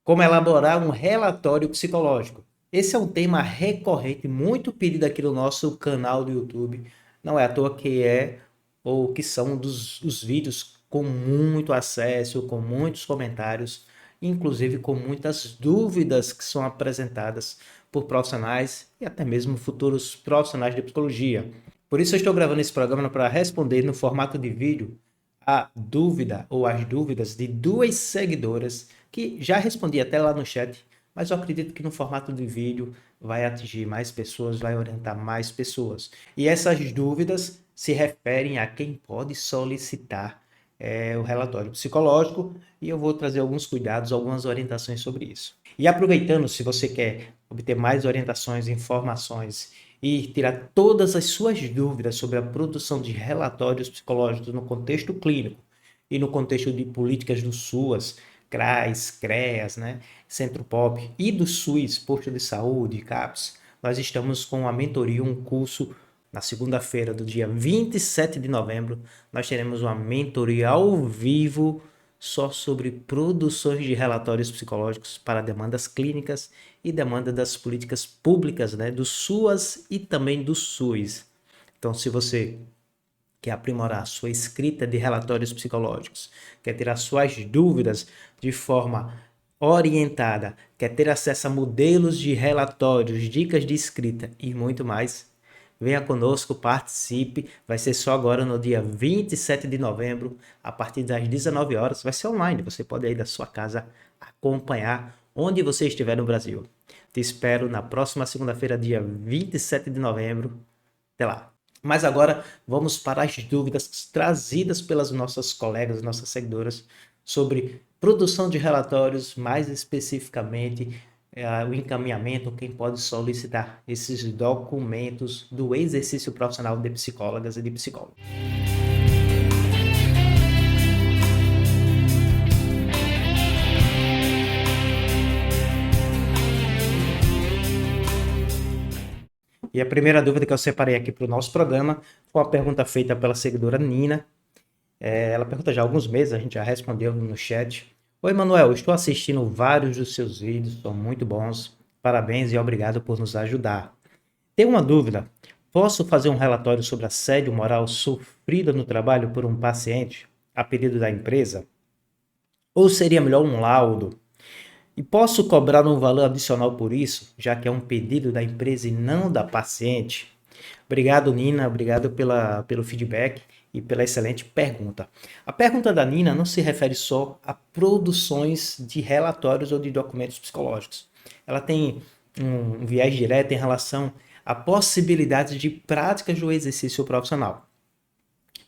Como elaborar um relatório psicológico. Esse é um tema recorrente, muito pedido aqui no nosso canal do YouTube. Não é à toa que é ou que são os vídeos com muito acesso, com muitos comentários, inclusive com muitas dúvidas que são apresentadas por profissionais e até mesmo futuros profissionais de psicologia. Por isso eu estou gravando esse programa para responder no formato de vídeo a dúvida ou as dúvidas de duas seguidoras que já respondi até lá no chat, mas eu acredito que no formato de vídeo vai atingir mais pessoas, vai orientar mais pessoas. E essas dúvidas se referem a quem pode solicitar o relatório psicológico e eu vou trazer alguns cuidados, algumas orientações sobre isso. E aproveitando, se você quer obter mais orientações, informações e tirar todas as suas dúvidas sobre a produção de relatórios psicológicos no contexto clínico e no contexto de políticas do SUAS, CRAS, CREAS, né, Centro-POP e do SUS, Posto de Saúde, CAPS, nós estamos com a mentoria, um curso na segunda-feira do dia 27 de novembro, nós teremos uma mentoria ao vivo só sobre produções de relatórios psicológicos para demandas clínicas e demanda das políticas públicas, né, do SUAS e também do SUS. Então, se você quer aprimorar a sua escrita de relatórios psicológicos, quer tirar suas dúvidas de forma orientada, quer ter acesso a modelos de relatórios, dicas de escrita e muito mais, venha conosco, participe. Vai ser só agora no dia 27 de novembro, a partir das 19 horas. Vai ser online, você pode ir da sua casa acompanhar onde você estiver no Brasil. Te espero na próxima segunda-feira, dia 27 de novembro. Até lá. Mas agora vamos para as dúvidas trazidas pelas nossas colegas, nossas seguidoras, sobre produção de relatórios, mais especificamente o encaminhamento, quem pode solicitar esses documentos do exercício profissional de psicólogas e de psicólogos. E a primeira dúvida que eu separei aqui para o nosso programa foi uma pergunta feita pela seguidora Nina. Ela pergunta já há alguns meses, a gente já respondeu no chat. Oi, Manuel, estou assistindo vários dos seus vídeos, são muito bons. Parabéns e obrigado por nos ajudar. Tenho uma dúvida. Posso fazer um relatório sobre assédio moral sofrido no trabalho por um paciente a pedido da empresa? Ou seria melhor um laudo? E posso cobrar um valor adicional por isso, já que é um pedido da empresa e não da paciente? Obrigado, Nina. Obrigado pelo feedback e pela excelente pergunta. A pergunta da Nina não se refere só a produções de relatórios ou de documentos psicológicos. Ela tem um viés direto em relação a possibilidades de práticas do exercício profissional.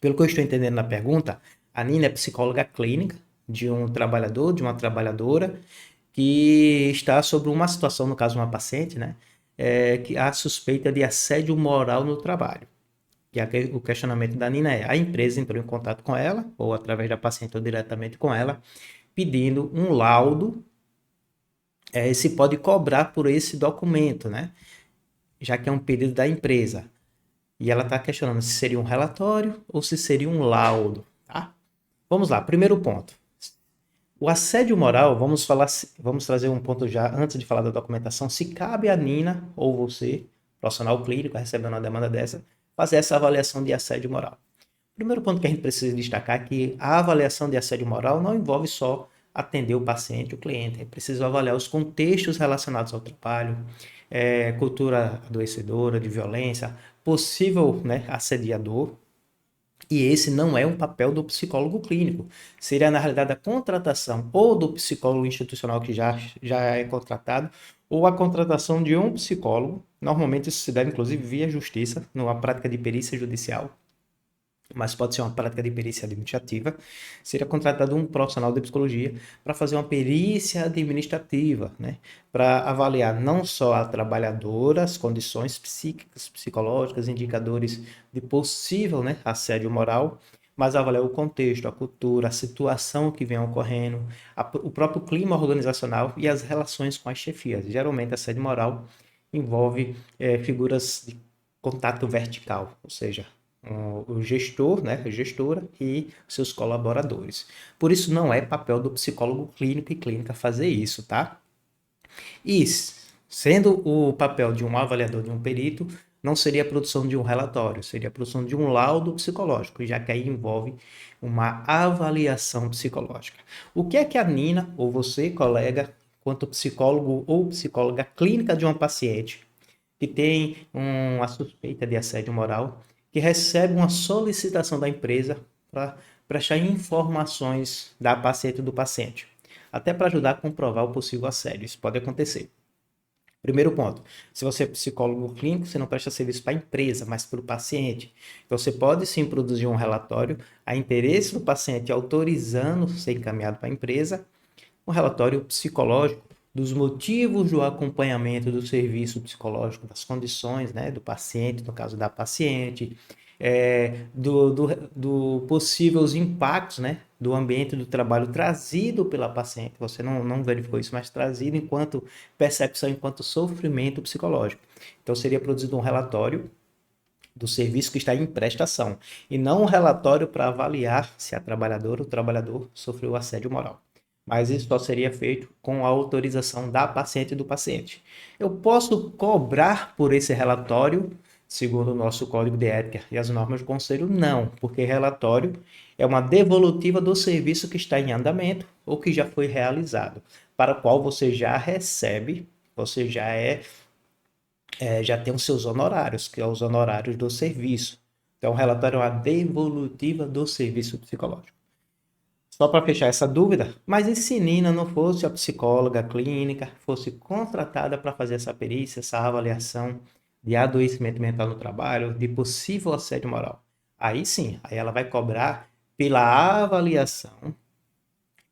Pelo que eu estou entendendo na pergunta, a Nina é psicóloga clínica de um trabalhador, de uma trabalhadora, que está sobre uma situação, no caso uma paciente, né, que há suspeita de assédio moral no trabalho. E o questionamento da Nina é: a empresa entrou em contato com ela, ou através da paciente ou diretamente com ela, pedindo um laudo, se pode cobrar por esse documento, né, já que é um pedido da empresa. E ela está questionando se seria um relatório ou se seria um laudo, tá? Vamos lá, primeiro ponto. O assédio moral, vamos trazer um ponto já, antes de falar da documentação, se cabe a Nina ou você, profissional clínico, recebendo uma demanda dessa, fazer essa avaliação de assédio moral. Primeiro ponto que a gente precisa destacar é que a avaliação de assédio moral não envolve só atender o paciente, o cliente, é preciso avaliar os contextos relacionados ao trabalho, cultura adoecedora, de violência, possível, né, assediador. E esse não é um papel do psicólogo clínico. Seria, na realidade, a contratação ou do psicólogo institucional que já é contratado, ou a contratação de um psicólogo. Normalmente isso se deve, inclusive, via justiça, numa prática de perícia judicial, mas pode ser uma prática de perícia administrativa. Seria contratado um profissional de psicologia para fazer uma perícia administrativa, né? Para avaliar não só a trabalhadora, as condições psíquicas, psicológicas, indicadores de possível, né, assédio moral, mas avaliar o contexto, a cultura, a situação que vem ocorrendo, o próprio clima organizacional e as relações com as chefias. Geralmente, assédio moral envolve figuras de contato vertical, ou seja, o gestor, né, a gestora e seus colaboradores. Por isso, não é papel do psicólogo clínico e clínica fazer isso, tá? E, sendo o papel de um avaliador, de um perito, não seria a produção de um relatório, seria a produção de um laudo psicológico, já que aí envolve uma avaliação psicológica. O que é que a Nina, ou você, colega, quanto psicólogo ou psicóloga clínica de uma paciente, que tem uma suspeita de assédio moral, que recebe uma solicitação da empresa para prestar informações da paciente ou do paciente, até para ajudar a comprovar o possível assédio. Isso pode acontecer. Primeiro ponto, se você é psicólogo clínico, você não presta serviço para a empresa, mas para o paciente. Então, você pode sim produzir um relatório a interesse do paciente, autorizando ser encaminhado para a empresa, um relatório psicológico dos motivos do acompanhamento do serviço psicológico, das condições, né, do paciente, no caso da paciente, do possíveis impactos, né, do ambiente do trabalho trazido pela paciente. Você não verificou isso, mas trazido enquanto percepção, enquanto sofrimento psicológico. Então, seria produzido um relatório do serviço que está em prestação, e não um relatório para avaliar se a trabalhadora ou o trabalhador sofreu assédio moral. Mas isso só seria feito com a autorização da paciente e do paciente. Eu posso cobrar por esse relatório, segundo o nosso Código de Ética e as normas do Conselho? Não, porque relatório é uma devolutiva do serviço que está em andamento ou que já foi realizado, para o qual você já recebe, você já tem os seus honorários, que são os honorários do serviço. Então, o relatório é uma devolutiva do serviço psicológico. Só para fechar essa dúvida, mas e se Nina não fosse a psicóloga clínica, fosse contratada para fazer essa perícia, essa avaliação de adoecimento mental no trabalho, de possível assédio moral? Aí sim, aí ela vai cobrar pela avaliação,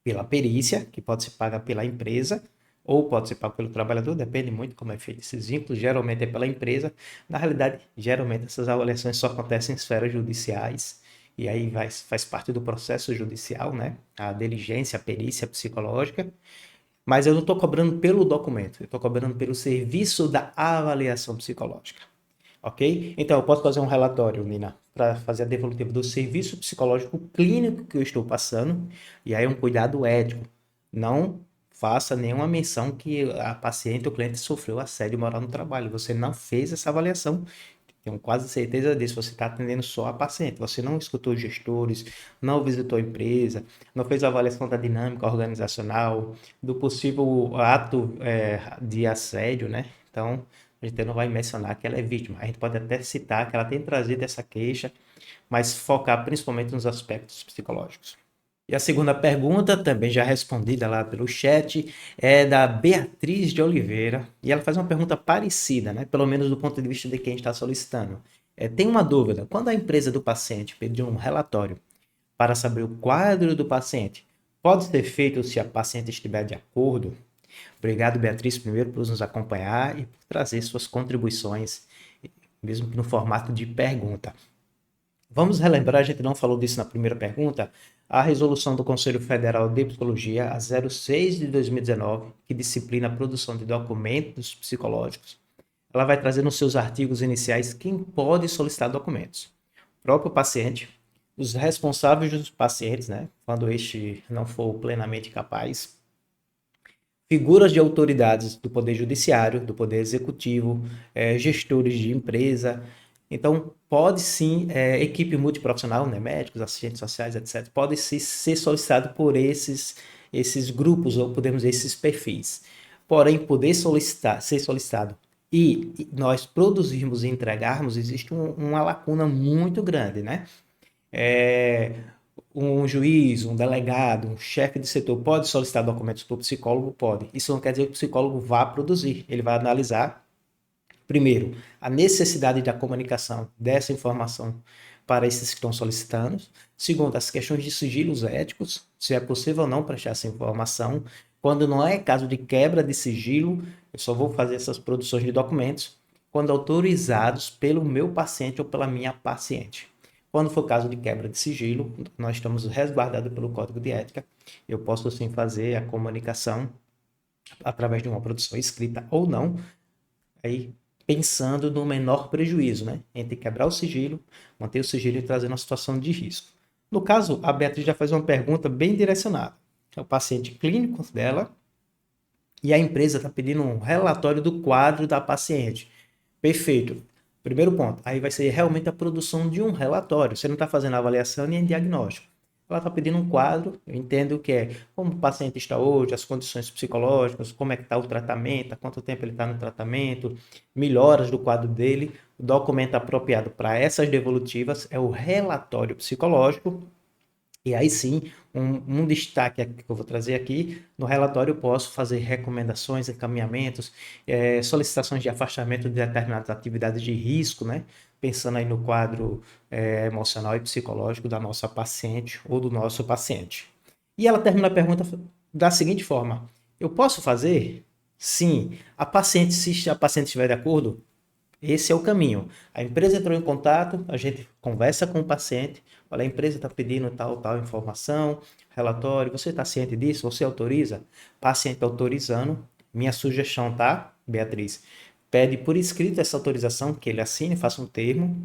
pela perícia, que pode ser paga pela empresa, ou pode ser pago pelo trabalhador, depende muito como é feito esses vínculos, geralmente é pela empresa. Na realidade, geralmente essas avaliações só acontecem em esferas judiciais, e aí faz parte do processo judicial, né? A diligência, a perícia psicológica, mas eu não estou cobrando pelo documento, eu estou cobrando pelo serviço da avaliação psicológica. Ok? Então, eu posso fazer um relatório, Nina, para fazer a devolutiva do serviço psicológico clínico que eu estou passando, e aí é um cuidado ético. Não faça nenhuma menção que a paciente ou cliente sofreu assédio moral no trabalho. Você não fez essa avaliação. Tenho quase certeza disso. Você está atendendo só a paciente. Você não escutou os gestores, não visitou a empresa, não fez a avaliação da dinâmica organizacional, do possível ato de assédio, né? Então, a gente não vai mencionar que ela é vítima. A gente pode até citar que ela tem trazido essa queixa, mas focar principalmente nos aspectos psicológicos. E a segunda pergunta, também já respondida lá pelo chat, é da Beatriz de Oliveira. E ela faz uma pergunta parecida, né? Pelo menos do ponto de vista de quem está solicitando. Tem uma dúvida: quando a empresa do paciente pediu um relatório para saber o quadro do paciente, pode ser feito se a paciente estiver de acordo? Obrigado, Beatriz, primeiro por nos acompanhar e por trazer suas contribuições, mesmo que no formato de pergunta. Vamos relembrar, a gente não falou disso na primeira pergunta, a resolução do Conselho Federal de Psicologia, a 06 de 2019, que disciplina a produção de documentos psicológicos. Ela vai trazer nos seus artigos iniciais quem pode solicitar documentos. O próprio paciente, os responsáveis dos pacientes, né, quando este não for plenamente capaz, figuras de autoridades do Poder Judiciário, do Poder Executivo, gestores de empresa. Então, pode sim, equipe multiprofissional, né, médicos, assistentes sociais, etc., pode sim ser solicitado por esses grupos, ou podemos dizer, esses perfis. Porém, poder ser solicitado e nós produzirmos e entregarmos, existe uma lacuna muito grande, né? Um juiz, um delegado, um chefe de setor pode solicitar documentos para o psicólogo? Pode. Isso não quer dizer que o psicólogo vá produzir. Ele vai analisar, primeiro, a necessidade da comunicação dessa informação para esses que estão solicitando. Segundo, as questões de sigilos éticos, se é possível ou não prestar essa informação. Quando não é caso de quebra de sigilo, eu só vou fazer essas produções de documentos quando autorizados pelo meu paciente ou pela minha paciente. Quando for caso de quebra de sigilo, nós estamos resguardados pelo Código de Ética. Eu posso sim fazer a comunicação através de uma produção escrita ou não. Aí pensando no menor prejuízo, né? Entre quebrar o sigilo, manter o sigilo e trazer uma situação de risco. No caso, a Beatriz já faz uma pergunta bem direcionada. É o paciente clínico dela e a empresa está pedindo um relatório do quadro da paciente. Perfeito. Primeiro ponto, aí vai ser realmente a produção de um relatório. Você não está fazendo avaliação nem diagnóstico. Ela está pedindo um quadro, eu entendo que é como o paciente está hoje, as condições psicológicas, como é que está o tratamento, há quanto tempo ele está no tratamento, melhoras do quadro dele. O documento apropriado para essas devolutivas é o relatório psicológico. E aí sim, um destaque que eu vou trazer aqui, no relatório eu posso fazer recomendações, encaminhamentos, solicitações de afastamento de determinadas atividades de risco, né? Pensando aí no quadro emocional e psicológico da nossa paciente ou do nosso paciente. E ela termina a pergunta da seguinte forma: eu posso fazer? Sim. Se a paciente estiver de acordo, esse é o caminho. A empresa entrou em contato, a gente conversa com o paciente, olha, a empresa está pedindo tal informação, relatório, você está ciente disso? Você autoriza? Paciente autorizando. Minha sugestão, tá, Beatriz? Pede por escrito essa autorização, que ele assine, faça um termo,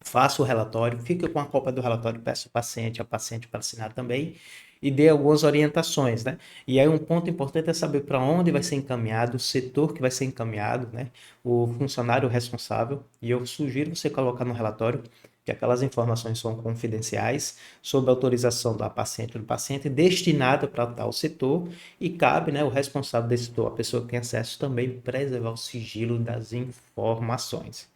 faça o relatório, fique com a cópia do relatório, peça ao paciente para assinar também e dê algumas orientações, né? E aí um ponto importante é saber para onde vai ser encaminhado, o setor que vai ser encaminhado, né? O funcionário responsável. E eu sugiro você colocar no relatório que aquelas informações são confidenciais, sob autorização da paciente ou do paciente, destinado para tal setor, e cabe, né, o responsável desse setor, a pessoa que tem acesso, também preservar o sigilo das informações.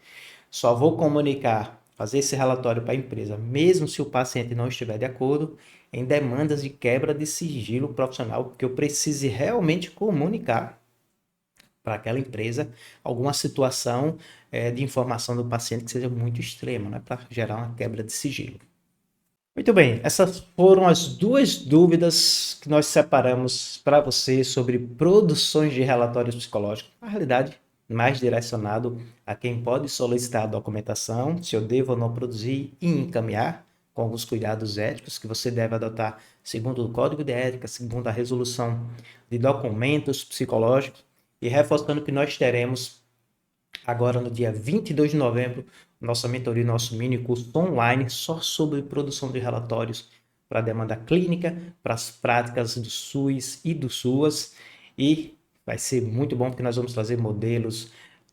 Só vou comunicar, fazer esse relatório para a empresa, mesmo se o paciente não estiver de acordo, em demandas de quebra de sigilo profissional, porque eu precise realmente comunicar para aquela empresa alguma situação de informação do paciente que seja muito extrema, né, para gerar uma quebra de sigilo. Muito bem, essas foram as duas dúvidas que nós separamos para você sobre produções de relatórios psicológicos. Na realidade, mais direcionado a quem pode solicitar a documentação, se eu devo ou não produzir e encaminhar, com alguns cuidados éticos que você deve adotar segundo o Código de Ética, segundo a resolução de documentos psicológicos, e reforçando que nós teremos agora no dia 22 de novembro, nossa mentoria, nosso mini curso online só sobre produção de relatórios para a demanda clínica, para as práticas do SUS e do SUAS. E vai ser muito bom porque nós vamos trazer modelos,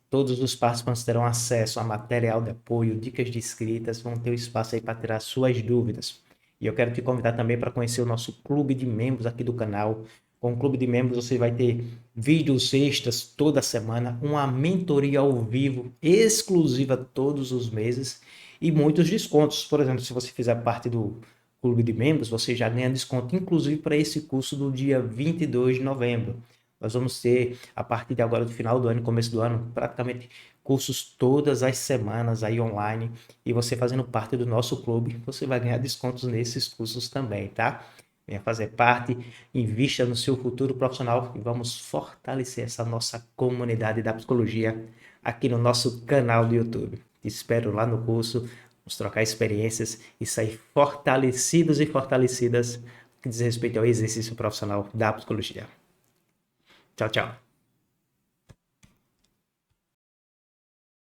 todos os participantes terão acesso a material de apoio, dicas de escritas, vão ter o espaço aí para tirar suas dúvidas. E eu quero te convidar também para conhecer o nosso clube de membros aqui do canal. Com o clube de membros você vai ter vídeos extras toda semana, uma mentoria ao vivo exclusiva todos os meses e muitos descontos. Por exemplo, se você fizer parte do clube de membros, você já ganha desconto, inclusive para esse curso do dia 22 de novembro. Nós vamos ter, a partir de agora, do final do ano, começo do ano, praticamente cursos todas as semanas aí online. E você fazendo parte do nosso clube, você vai ganhar descontos nesses cursos também, tá? Venha fazer parte, invista no seu futuro profissional e vamos fortalecer essa nossa comunidade da psicologia aqui no nosso canal do YouTube. Te espero lá no curso, vamos trocar experiências e sair fortalecidos e fortalecidas no que diz respeito ao exercício profissional da psicologia. Tchau, tchau.